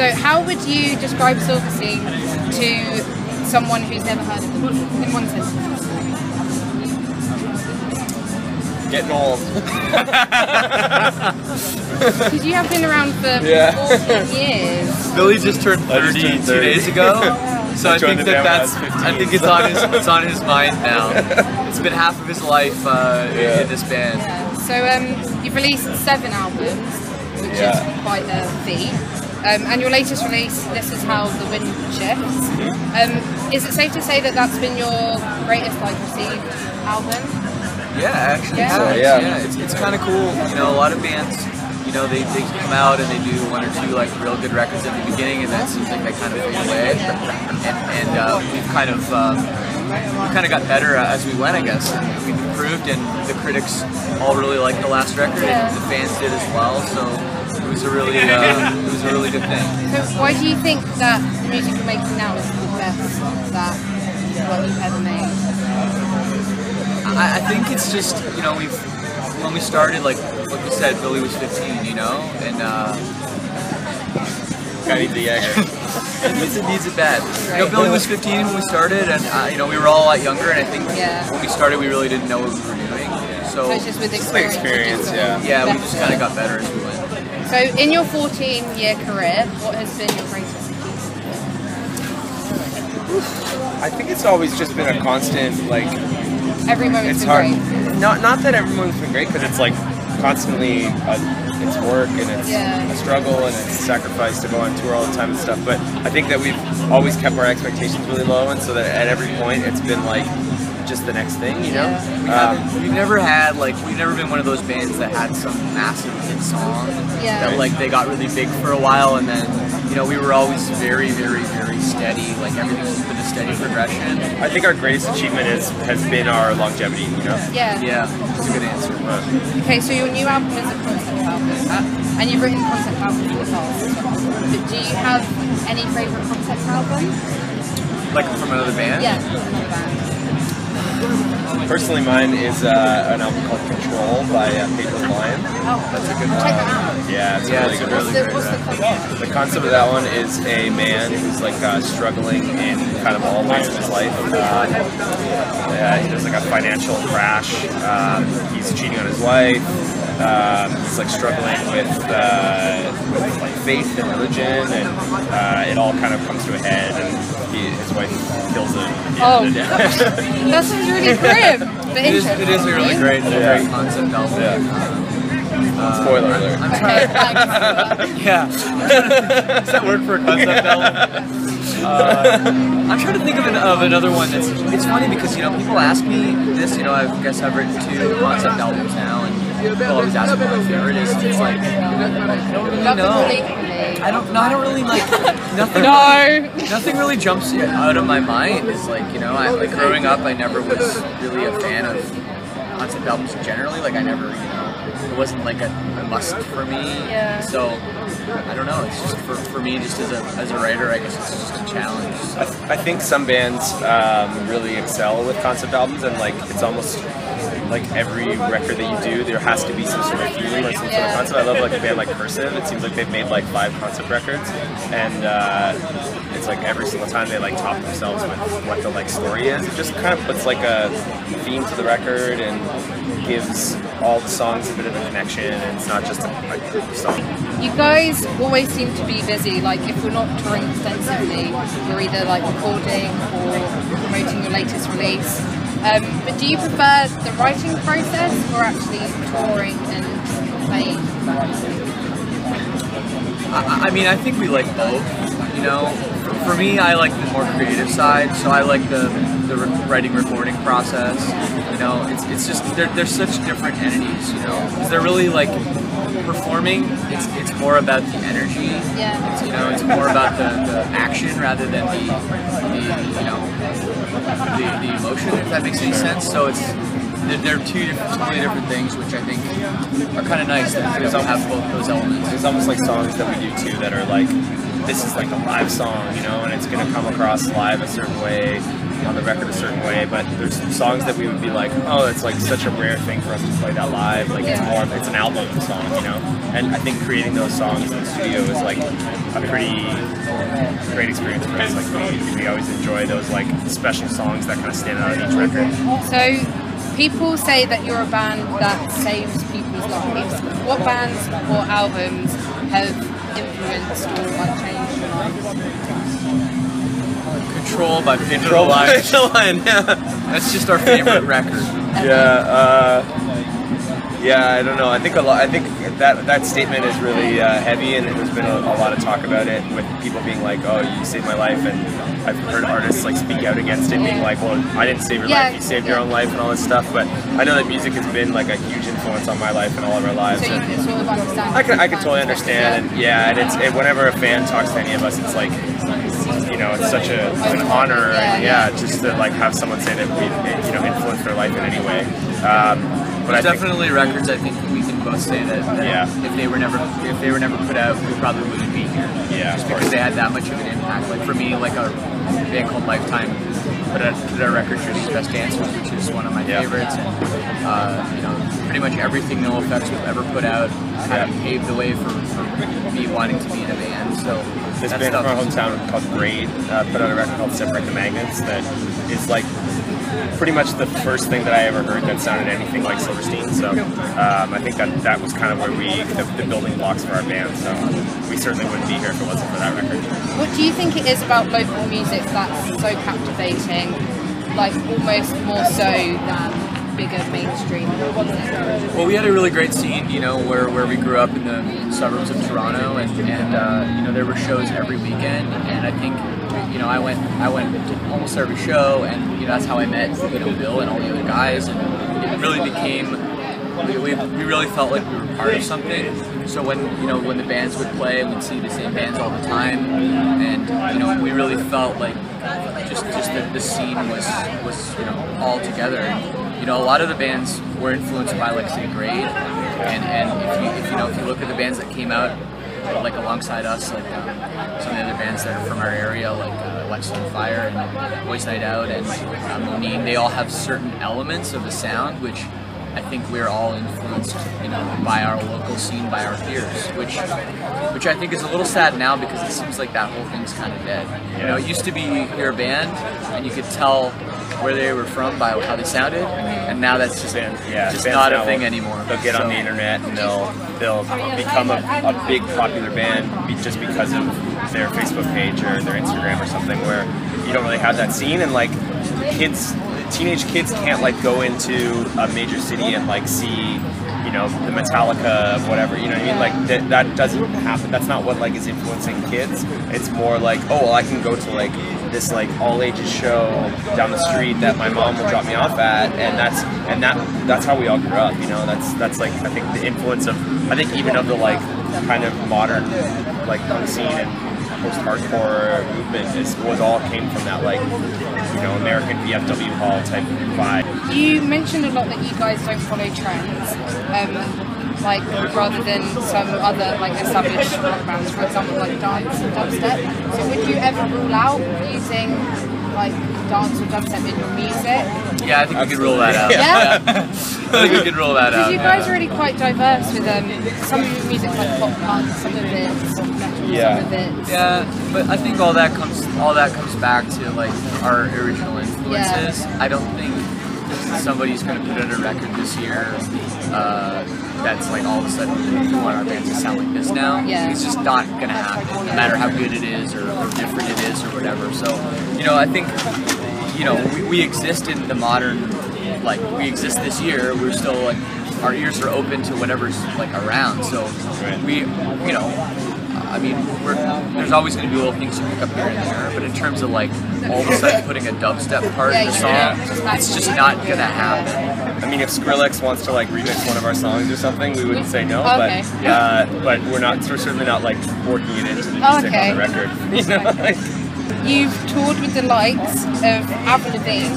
So how would you describe Silverstein to someone who's never heard of them in one sentence? Getting old. Because you have been around for 14 years. Billy just turned 30 2 days ago, so I think it's on his mind now. It's been half of his life in this band. Yeah. So you've released 7 albums, which is quite a feat. And your latest release, This Is How the Wind Shifts. Is it safe to say that that's been your greatest received album? Yeah, actually, yeah. It's kind of cool. You know, a lot of bands, you know, they come out and they do 1 or 2 like real good records at the beginning, and then it seems like they kind of fade away. And we've kind of got better as we went, I guess. And we've improved, and the critics all really liked the last record, and the fans did as well. So it was a really good thing. So why do you think that the music you're making now is the best that what you've ever made? I think it's just, you know, when we started, like we said, Billy was 15, you know, and I need the Jaeger. It needs it bad. You know, Billy was 15 when we started, and you know, we were all a lot younger, and I think when we started, we really didn't know what we were doing. So it's just with experience. Yeah, we just kind of got better as we went. So in your 14-year career, what has been your greatest achievement? I think it's always just been a constant, like, every moment's it's been hard. great. Not that every moment's been great, because it's like constantly it's work and it's a struggle and it's sacrifice to go on tour all the time and stuff. But I think that we've always kept our expectations really low, and so that at every point it's been like just the next thing, you know. We've never been one of those bands that had some massive hit song that like they got really big for a while, and then, you know, we were always very, very, very steady. Like everything's been a steady progression. I think our greatest achievement has been our longevity, you know. Yeah, that's a good answer. Okay, so your new album is a concept album, and you've written concept albums in the past. But do you have any favourite concept album? Like from another band? Yeah, from another band. Personally, mine is an album called Control by Pedro Lion. Oh, that's a good one. Check that out. Yeah, it's really good. What's the concept? The concept of that one is a man who's like struggling in kind of all ways of his life. He does like a financial crash. He's cheating on his wife. He's like struggling with like faith and religion, and it all kind of comes to a head, and his wife kills him. That sounds really grim. It is a really great concept album. Spoiler alert. Does that work for a concept album? I'm trying to think of another one that's. It's funny because, you know, people ask me this. You know, I guess I've written 2 concept albums now, and people always ask me what my favorite is. It's like, I don't really know. I don't really like nothing. Nothing really jumps out of my mind. It's like, you know, like growing up, I never was really a fan of concept albums generally. Like I never, you know, it wasn't like a must for me. So I don't know. It's just for me, just as a writer, I guess it's just a challenge. I think some bands really excel with concept albums, and like it's almost like every record that you do, there has to be some sort of theme or some sort of concept. I love like a band like Cursive. It seems like they've made like 5 concept records, and it's like every single time they like top themselves with what the like story is. It just kind of puts like a theme to the record and gives all the songs a bit of a connection, and it's not just a song. You guys always seem to be busy. Like if we're not touring extensively, you're either like recording or promoting your latest release. But do you prefer the writing process or actually touring and playing? I mean, I think we like both. You know, for me, I like the more creative side, so I like the writing recording process. You know, it's just they're such different entities. You know, because they're really like performing. It's more about the energy. Yeah. You know, it's more about the action rather than the emotion, if that makes any sense. So they're 2 totally different things, which I think are kind of nice that we have both those elements. There's almost like songs that we do too that are like, this is like a live song, you know, and it's going to come across live a certain way. on the record a certain way, but there's songs that we would be like, oh, it's like such a rare thing for us to play that live. Like it's an album song, you know. And I think creating those songs in the studio is like a pretty great experience for us. Like we always enjoy those like special songs that kind of stand out on each record. So people say that you're a band that saves people's lives. What bands or albums have influenced or like changed your life? Control by Control Line. Yeah. That's just our favorite record. Yeah, I don't know. I think that statement is really heavy, and there's been a lot of talk about it with people being like, "Oh, you saved my life," and I've heard artists like speak out against it, being like, "Well, I didn't save your life; you saved your own life," and all this stuff. But I know that music has been like a huge influence on my life and all of our lives. So you can sort of understand. I can totally understand, and whenever a fan talks to any of us, it's like, you know, it's such an honor, and just to like have someone say that we, you know, influenced their life in any way. But definitely records I think we can both say that if they were never put out, we probably wouldn't be here. Yeah, just because they had that much of an impact. Like for me, like a band called Lifetime put out a record, Jersey's Best Dancers, which is one of my favorites, and you know, pretty much everything No Effects will ever put out kind of paved the way for me wanting to be in a band. So this band from our hometown called Braid put out a record called Separate the Magnets that is like pretty much the first thing that I ever heard that sounded anything like Silverstein. So I think that was kind of where the building blocks for our band. So we certainly wouldn't be here if it wasn't for that record. What do you think it is about local music that's so captivating, like almost more so than bigger mainstream? Well, we had a really great scene, you know, where we grew up in the suburbs of Toronto, and you know, there were shows every weekend, and I think, you know, I went to almost every show, and you know, that's how I met, you know, Bill and all the other guys, and it really became, we really felt like we were part of something. So when the bands would play, we'd see the same bands all the time, and you know, we really felt like just that the scene was you know, all together. And, you know, a lot of the bands were influenced by, like, say, Grade, and if you look at the bands that came out like alongside us, like some of the other bands that are from our area, like Lexington Fire and Boys Night Out and Monine, they all have certain elements of the sound which I think we're all influenced, you know, by our local scene, by our peers, which I think is a little sad now because it seems like that whole thing's kind of dead. You know, it used to be you're a band and you could tell where they were from by how they sounded, and now that's just not a thing anymore. They'll get on the internet and they'll become a big popular band just because of their Facebook page or their Instagram or something, where you don't really have that scene, and like teenage kids can't like go into a major city and like see, you know, the Metallica of whatever, you know what I mean? Like that doesn't happen. That's not what like is influencing kids. It's more like, oh well, I can go to like this like all ages show down the street that my mom will drop me off at, and that's how we all grew up, you know. That's like, I think the influence of, I think even of the like kind of modern like punk scene and post-hardcore movement was all came from that, like, you know, American VFW hall type vibe. You mentioned a lot that you guys don't follow trends, like rather than some other like established rock bands, for example, like dance and dubstep. So would you ever rule out using like dance or dubstep in your music? Yeah, I think we could rule that out. Yeah? I think we could rule that out. Because you guys are really quite diverse with some of your music, like pop punk, some of it soft metal, some of it. Yeah, but I think all that comes back to like our original influences. I don't think somebody's going to put out a record this year that's like all of a sudden we want our band to sound like this now. It's just not going to happen, no matter how good it is or different it is or whatever. So, you know, I think, you know, we exist in the modern, like, we exist this year. We're still like, our ears are open to whatever's like around. So we, you know, I mean, there's always going to be little things you pick up here and there, but in terms of like all of a sudden putting a dubstep part in the song, it's just not going to happen. I mean, if Skrillex wants to like remix one of our songs or something, we wouldn't say no, but we're certainly not like working it into the music on the record. You know? You've toured with the likes of Avril Lavigne,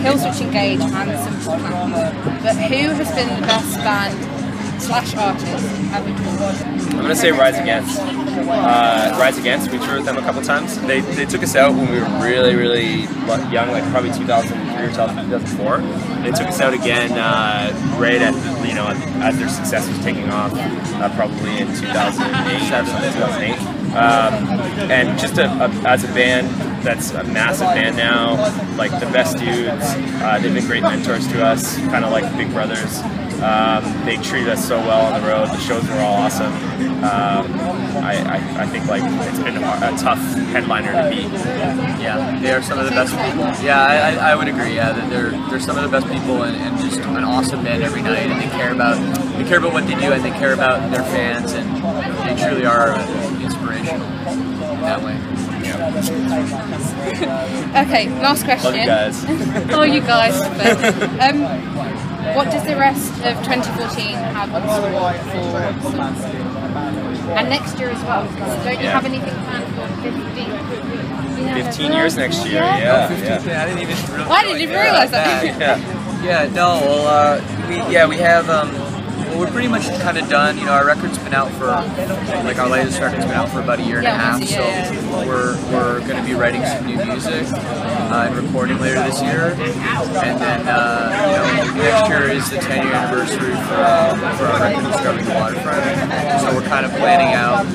Killswitch Engage, and Simple Plan. But who has been the best band artist have you toured? I'm gonna say Rise Against. Rise Against, we toured with them a couple times. They took us out when we were really, really young, like probably 2003 or 2004. They took us out again right at as their success was taking off, probably in 2008 or something, 2008. And just as a band that's a massive band now, like the best dudes. They've been great mentors to us, kind of like big brothers. They treated us so well on the road. The shows were all awesome. I think like it's been a tough headliner to beat. Yeah, they are some of the best people. Yeah, I would agree. Yeah, that they're some of the best people and just an awesome band every night. And they care about what they do and they care about their fans and they truly are inspirational in that way. Okay, last question. Love you guys. Oh, you guys. But, what does the rest of 2014 have in store for and next year as well? Don't you have anything planned for 15 years next year? Yeah. I didn't even realize. I didn't even realize that. Yeah. No. Well, we have. Well, we're pretty much kind of done. You know, our record's been out for, like our latest record's been out for about a year and a half. So we're going to be writing some new music and recording later this year. And then next year is the 10-year anniversary for our record Discovering the Waterfront. So we're kind of planning out,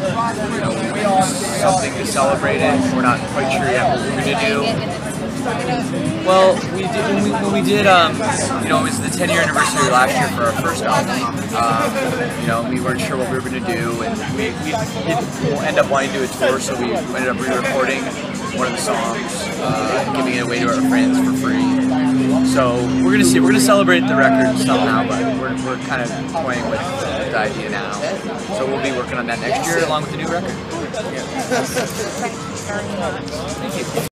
something to celebrate it. We're not quite sure yet what we're going to do. Well, we did when we did. It was the 10-year anniversary last year for our first album. We weren't sure what we were going to do, and we didn't end up wanting to do a tour, so we ended up re-recording one of the songs, giving it away to our friends for free. So we're gonna see. We're gonna celebrate the record somehow, but we're kind of toying with the idea now. So we'll be working on that next year along with the new record. Yeah. Thank you very much. Thank you.